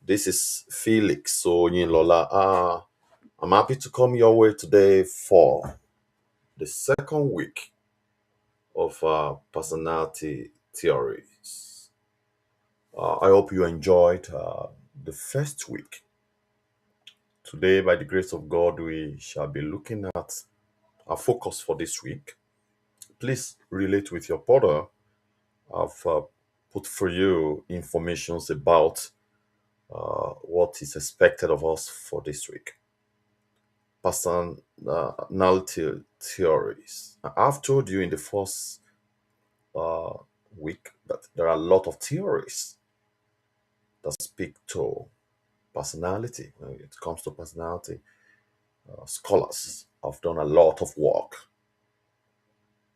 This is Felix Oyinlola. I'm happy to come your way today for the second week of personality theories. I hope you enjoyed the first week. Today, by the grace of God, we shall be looking at our focus for this week. Please relate with your brother. I've put for you informations about what is expected of us for this week. Personality theories. I've told you in the first uh, week that there are a lot of theories that speak to personality. When it comes to personality, scholars have done a lot of work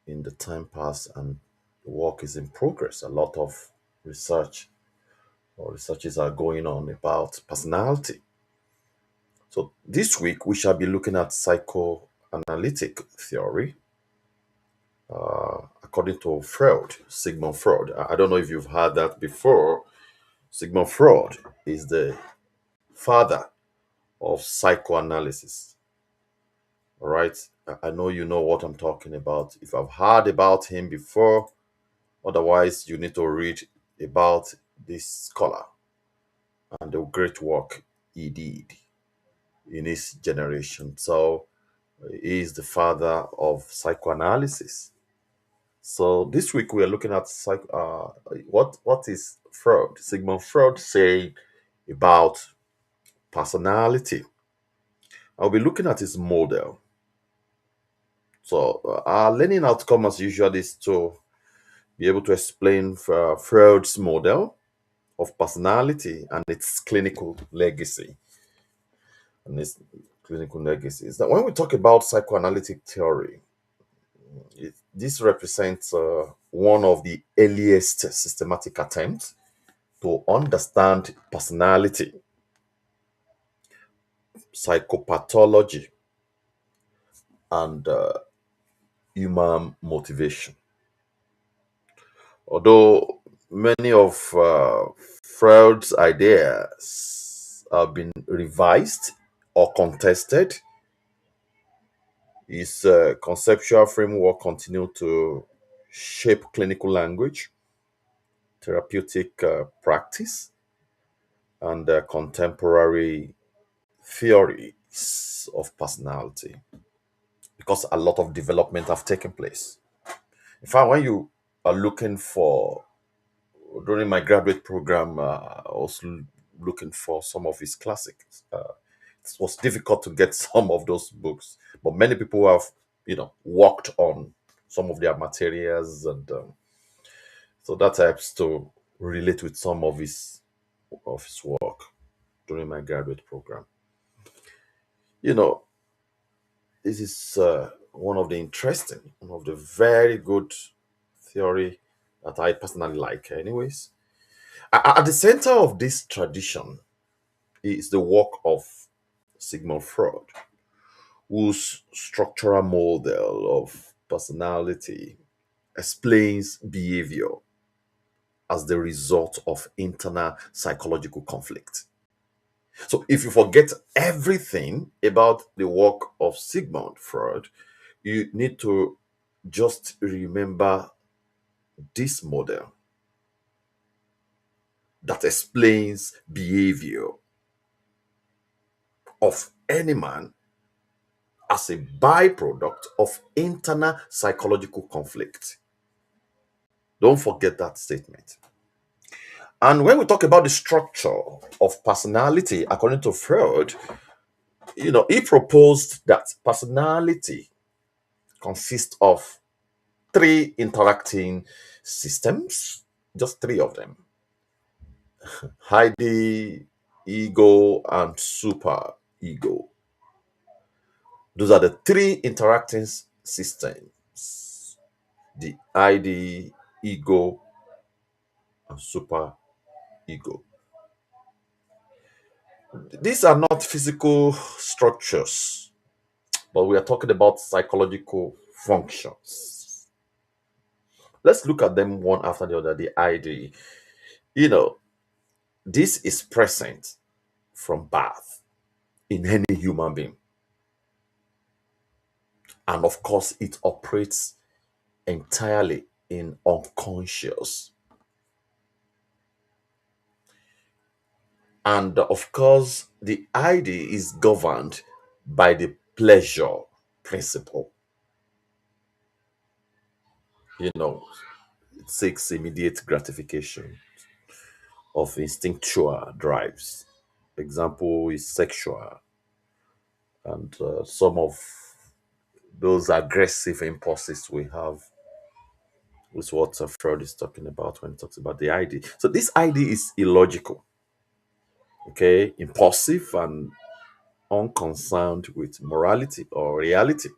in the time past, and the work is in progress. A lot of research or researches are going on about personality. So this week we shall be looking at psychoanalytic theory, according to Freud, Sigmund Freud. I don't know if you've heard that before. Sigmund Freud is the father of psychoanalysis. All right. I know you know what I'm talking about. If I've heard about him before, otherwise, you need to read about this scholar and the great work he did in his generation. So, he is the father of psychoanalysis. So this week we are looking at what is Freud, Sigmund Freud, saying about personality. I'll be looking at his model. So our learning outcome, as usual, is to be able to explain Freud's model of personality and its clinical legacy. And its clinical legacy is that when we talk about psychoanalytic theory, this represents one of the earliest systematic attempts to understand personality, psychopathology, and human motivation. Although many of Freud's ideas have been revised or contested, his conceptual framework continued to shape clinical language, therapeutic practice, and contemporary theories of personality, because a lot of development have taken place. In fact, when you are looking for, during my graduate program, I was looking for some of his classics. It was difficult to get some of those books, but many people have, worked on some of their materials, and so that helps to relate with some of his work during my graduate program. You know, this is one of the very good theory that I personally like. Anyways, at the center of this tradition is the work of Sigmund Freud, whose structural model of personality explains behavior as the result of internal psychological conflict. So, if you forget everything about the work of Sigmund Freud, you need to just remember this model that explains behavior of any man as a byproduct of internal psychological conflict. Don't forget that statement. And when we talk about the structure of personality, according to Freud, he proposed that personality consists of three interacting systems, just three of them: ID, ego, and super ego. Those are the three interacting systems: the ID, ego, and super ego. These are not physical structures, but we are talking about psychological functions. Let's look at them one after the other. The ID, you know, this is present from birth in any human being. And of course, it operates entirely in unconscious. And of course, the ID is governed by the pleasure principle. You know, it seeks immediate gratification of instinctual drives. Example is sexual, and some of those aggressive impulses we have is what Freud is talking about when he talks about the ID. So this ID is illogical, okay, impulsive and unconcerned with morality or reality.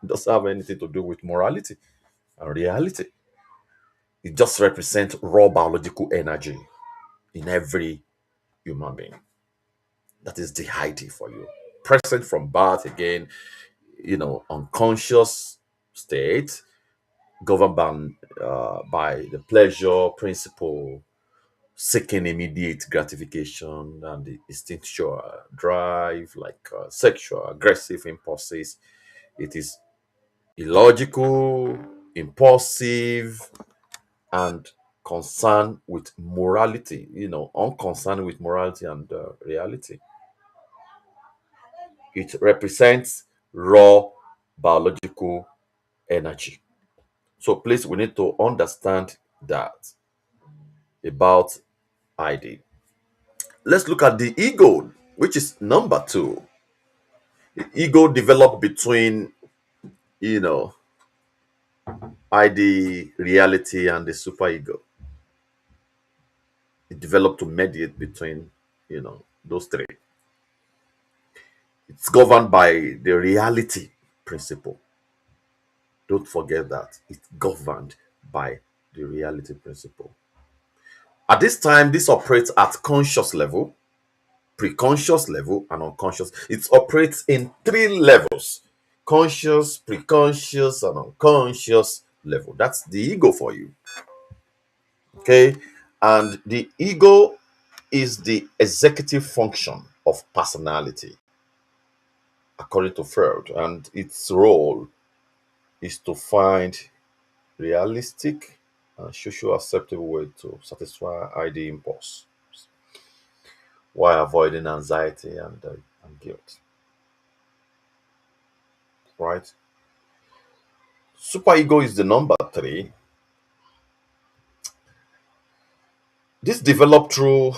It doesn't have anything to do with morality and reality. It just represents raw biological energy in every human being. That is the ID for you. Present from birth again, unconscious state, governed by the pleasure principle, seeking immediate gratification and the instinctual drive, like sexual, aggressive impulses. It is illogical, impulsive, and concerned with morality, unconcerned with morality and reality. It represents raw biological energy. So, please, we need to understand that about ID. Let's look at the ego, which is number two. The ego developed between, you know, ID, reality, and the superego. It developed to mediate between, those three. It's governed by the reality principle. Don't forget that. It's governed by the reality principle. At this time, this operates at conscious level, preconscious level, and unconscious. It operates in three levels: conscious, preconscious, and unconscious level. That's the ego for you. Okay. And the ego is the executive function of personality, according to Freud. And its role is to find realistic and social acceptable way to satisfy ID impulse while avoiding anxiety and guilt. Right? Superego is the number three. This developed through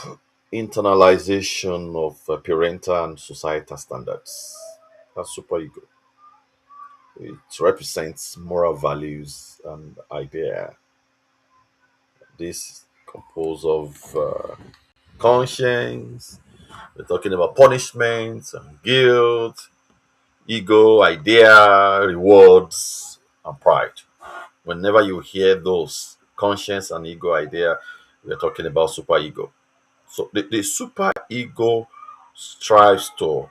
internalization of parental and societal standards. That's superego. It represents moral values and idea. This composed of conscience. We're talking about punishment and guilt, ego, idea, rewards, and pride. Whenever you hear those conscience and ego idea, we're talking about superego. So the superego strives to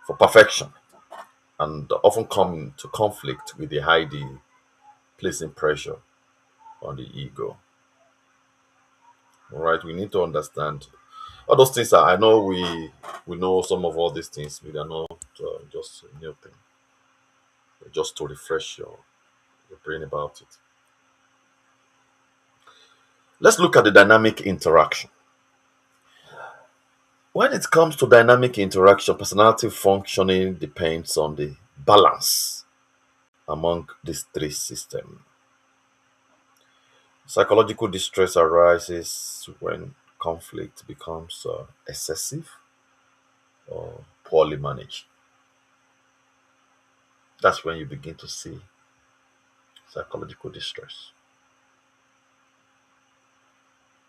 for perfection and often come into conflict with the ID, placing pressure on the ego. All right, we need to understand all those things. I know we know some of all these things. We are not just a new thing, just to refresh your brain about it. Let's look at the dynamic interaction. When it comes to dynamic interaction, personality functioning depends on the balance among these three systems. Psychological distress arises when conflict becomes excessive or poorly managed. That's when you begin to see psychological distress.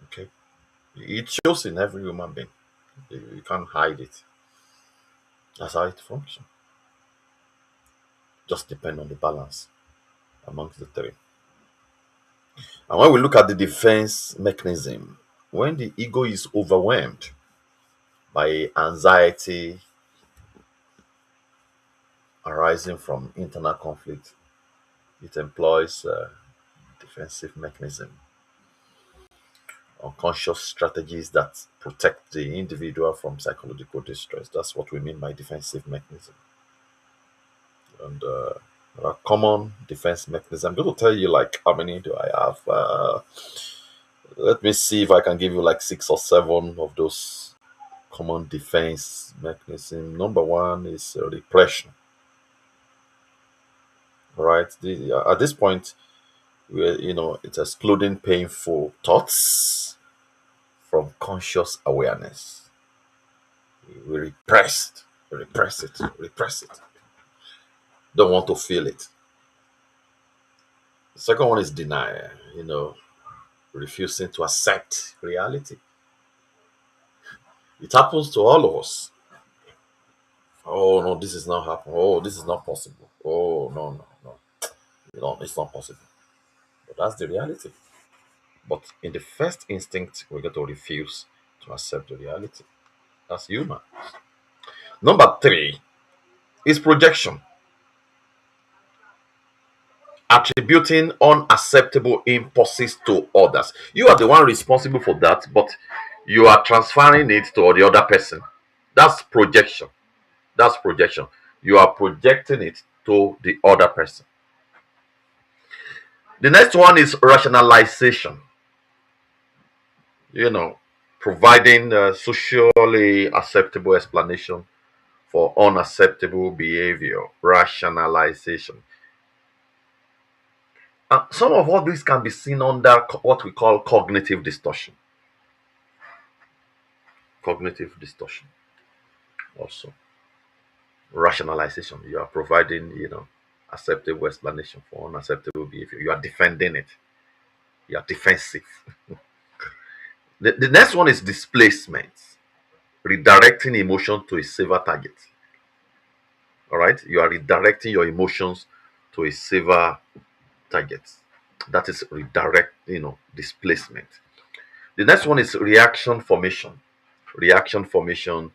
Okay, it shows in every human being. You can't hide it. That's how it functions. Just depend on the balance amongst the three. And when we look at the defense mechanism, when the ego is overwhelmed by anxiety arising from internal conflict, it employs a defensive mechanism. unconscious strategies that protect the individual from psychological distress. That's what we mean by defensive mechanism. And there are common defense mechanisms. I'm going to tell you like how many do I have. Let me see if I can give you like 6 or 7 of those common defense mechanism. Number one is repression. Right. At this point, it's excluding painful thoughts from conscious awareness. We repress it, repress it, repress it. Don't want to feel it. The second one is denial. Refusing to accept reality. It happens to all of us. Oh no, this is not happening. Oh, this is not possible. Oh no, no, no. It's not possible. But that's the reality. But in the first instinct, we're going to refuse to accept the reality. That's human. Number three is projection, attributing unacceptable impulses to others. You are the one responsible for that, but you are transferring it to the other person. That's projection. That's projection. You are projecting it to the other person. The next one is rationalization. You know, providing a socially acceptable explanation for unacceptable behavior. Rationalization. Some of all this can be seen under what we call cognitive distortion. Cognitive distortion. Also, rationalization. You are providing, acceptable explanation for unacceptable behavior. You are defending it. You are defensive. The next one is displacement, redirecting emotion to a safer target. All right, you are redirecting your emotions to a safer target. That is redirect, displacement. The next one is reaction formation. Reaction formation,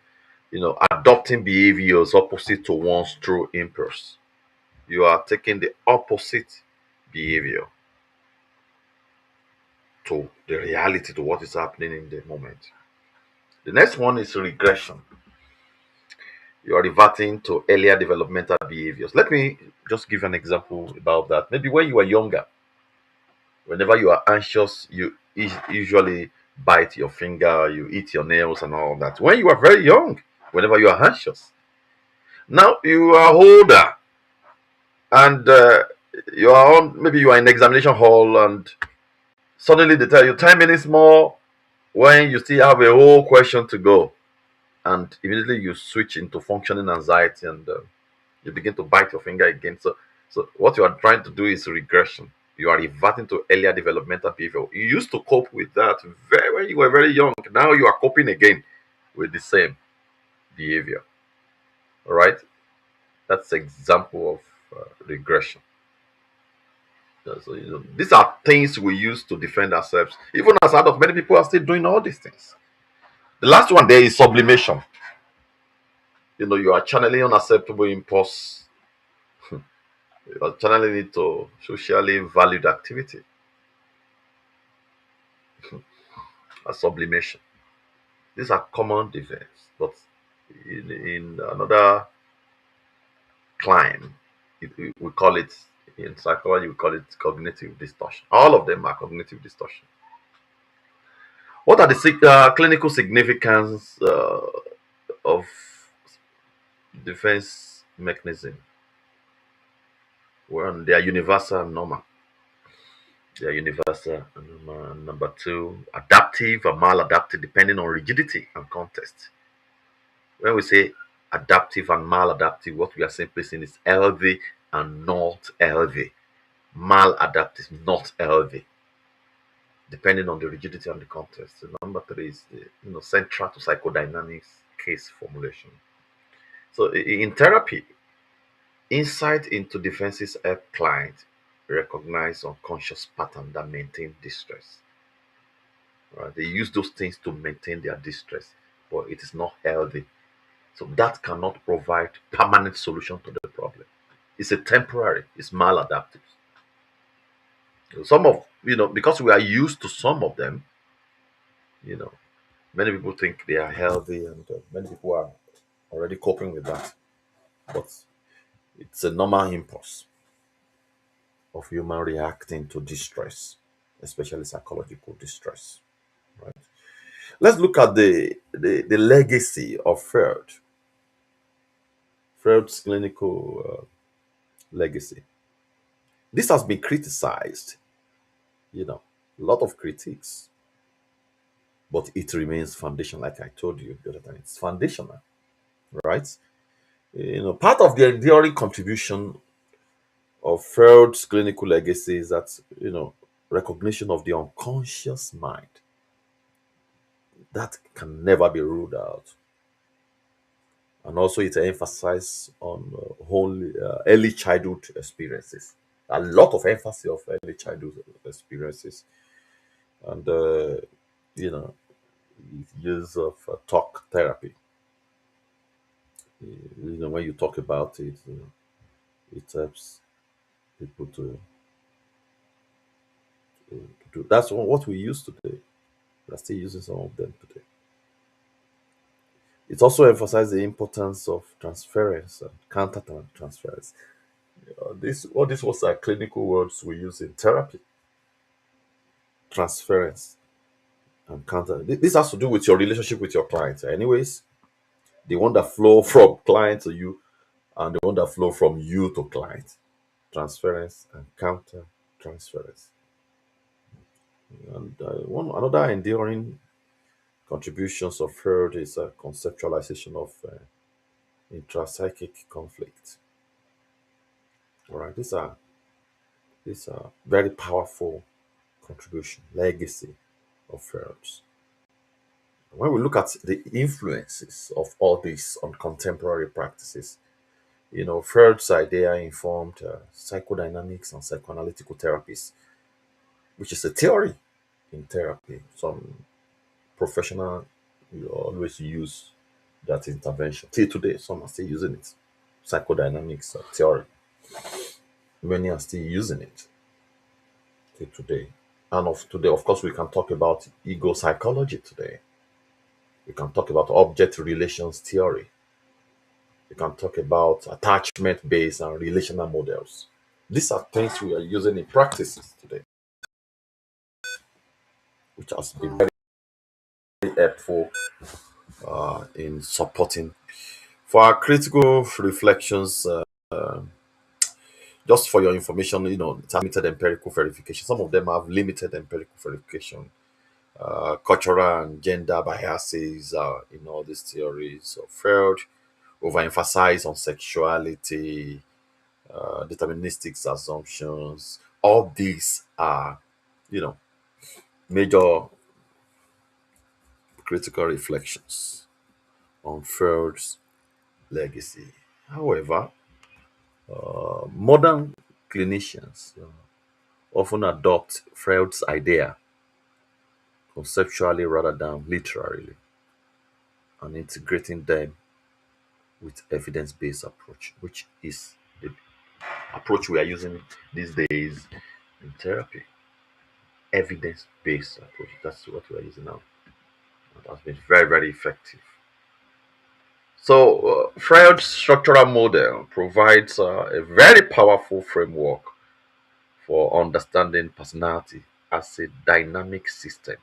adopting behaviors opposite to one's true impulse. You are taking the opposite behavior to the reality, to what is happening in the moment. The next one is regression. You are reverting to earlier developmental behaviors. Let me just give an example about that. Maybe when you were younger, whenever you are anxious, you usually bite your finger, you eat your nails, and all that. When you are very young, whenever you are anxious, now you are older, and you are on. Maybe you are in examination hall, and suddenly they tell you 10 minutes more when you still have a whole question to go, and immediately you switch into functioning anxiety, and you begin to bite your finger again. So what you are trying to do is regression. You are reverting to earlier developmental behavior. You used to cope with that very when you were very young. Now you are coping again with the same behavior. All right, that's example of regression. So these are things we use to defend ourselves. Even as adults, many people are still doing all these things. The last one there is sublimation. You are channeling unacceptable impulse. You are channeling it to socially valued activity. A sublimation. These are common defense, but in another climb, we call it, in psychology, we call it cognitive distortion. All of them are cognitive distortion. What are the clinical significance of defense mechanism? Well, they are universal and normal. They are universal and normal. Number two, adaptive or maladaptive, depending on rigidity and context. When we say adaptive and maladaptive, what we are simply saying is healthy and not healthy. Maladaptive, not healthy, depending on the rigidity and the context. So number three is the central to psychodynamics case formulation. So in therapy, insight into defenses help clients recognize unconscious patterns that maintain distress. Right? They use those things to maintain their distress, but it is not healthy. So that cannot provide permanent solution to the problem. It's a temporary, it's maladaptive. Some of, because we are used to some of them, You know, many people think they are healthy, and many people are already coping with that. But it's a normal impulse of human reacting to distress, especially psychological distress. Right. Let's look at the legacy of Freud. Freud's clinical legacy. This has been criticized, you know, a lot of critiques, but it remains foundational. Like I told you the other time, it's foundational, right? Part of the enduring contribution of Freud's clinical legacy is that, recognition of the unconscious mind that can never be ruled out. And also, it emphasizes on early childhood experiences. A lot of emphasis of early childhood experiences, and you know, use of talk therapy. When you talk about it, it helps people to do. That's what we use today. We're still using some of them today. It also emphasizes the importance of transference and counter transference. This was our clinical words we use in therapy. Transference and counter. This has to do with your relationship with your client. Anyways, the one that flow from client to you and the one that flow from you to client. Transference and counter transference. And one another enduring contributions of Freud is a conceptualization of intrapsychic conflict. All right, these are very powerful contribution legacy of Freud's. When we look at the influences of all this on contemporary practices, Freud's idea informed psychodynamics and psychoanalytical therapies, which is a theory in therapy. Some professional you always use that intervention. Till today, some are still using it. Psychodynamics theory. Many are still using it till today. And of today, of course, we can talk about ego psychology today. We can talk about object relations theory. We can talk about attachment based and relational models. These are things we are using in practices today, which has been very helpful in supporting. For our critical reflections, just for your information, it has limited empirical verification. Some of them have limited empirical verification. Cultural and gender biases in all these theories of Freud, overemphasize on sexuality, deterministic assumptions. All these are, you know, major critical reflections on Freud's legacy. However, modern clinicians often adopt Freud's idea conceptually rather than literally, and integrating them with evidence-based approach, which is the approach we are using these days in therapy. Evidence-based approach. That's what we are using now. That has been very, very effective. So, Freud's structural model provides a very powerful framework for understanding personality as a dynamic system,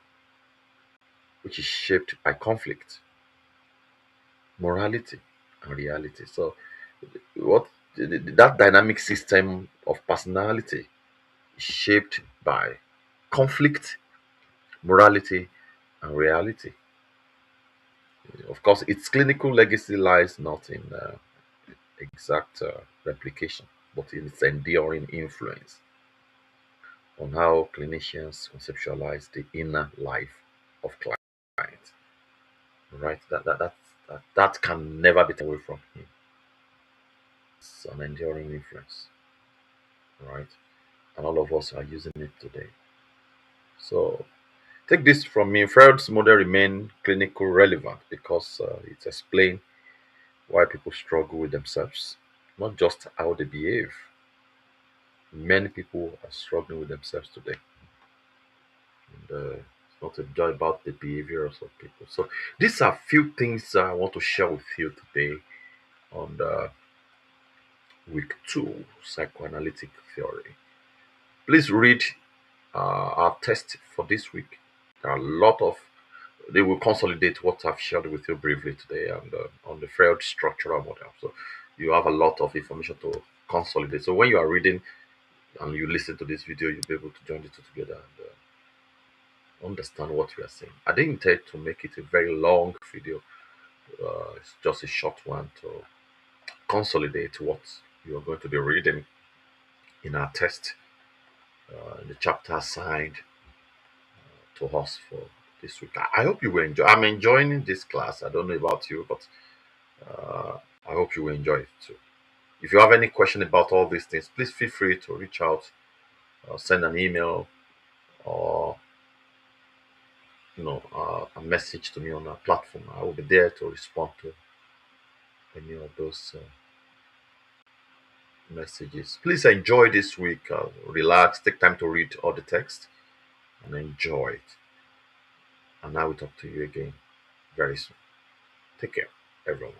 which is shaped by conflict, morality, and reality. So, what that dynamic system of personality is shaped by conflict, morality, and reality. Of course, its clinical legacy lies not in exact replication, but in its enduring influence on how clinicians conceptualize the inner life of clients. Right? That can never be taken away from him. It's an enduring influence, right? And all of us are using it today. So take this from me. Freud's model remain clinical relevant because it explains why people struggle with themselves, not just how they behave. Many people are struggling with themselves today. And not enjoy about the behaviors of people. So these are few things I want to share with you today on the week two psychoanalytic theory. Please read our test for this week. There are a lot of they will consolidate what I've shared with you briefly today and on the Freud structural model. So you have a lot of information to consolidate. So when you are reading and you listen to this video, you'll be able to join the two together and understand what we are saying. I didn't intend to make it a very long video. It's just a short one to consolidate what you are going to be reading in our test, in the chapter assigned to us for this week. I hope you will enjoy. I'm enjoying this class. I don't know about you, but I hope you will enjoy it too. If you have any question about all these things, please feel free to reach out, send an email, or a message to me on our platform. I will be there to respond to any of those messages. Please enjoy this week. Relax, take time to read all the text, and enjoy it. And I will talk to you again very soon. Take care, everyone.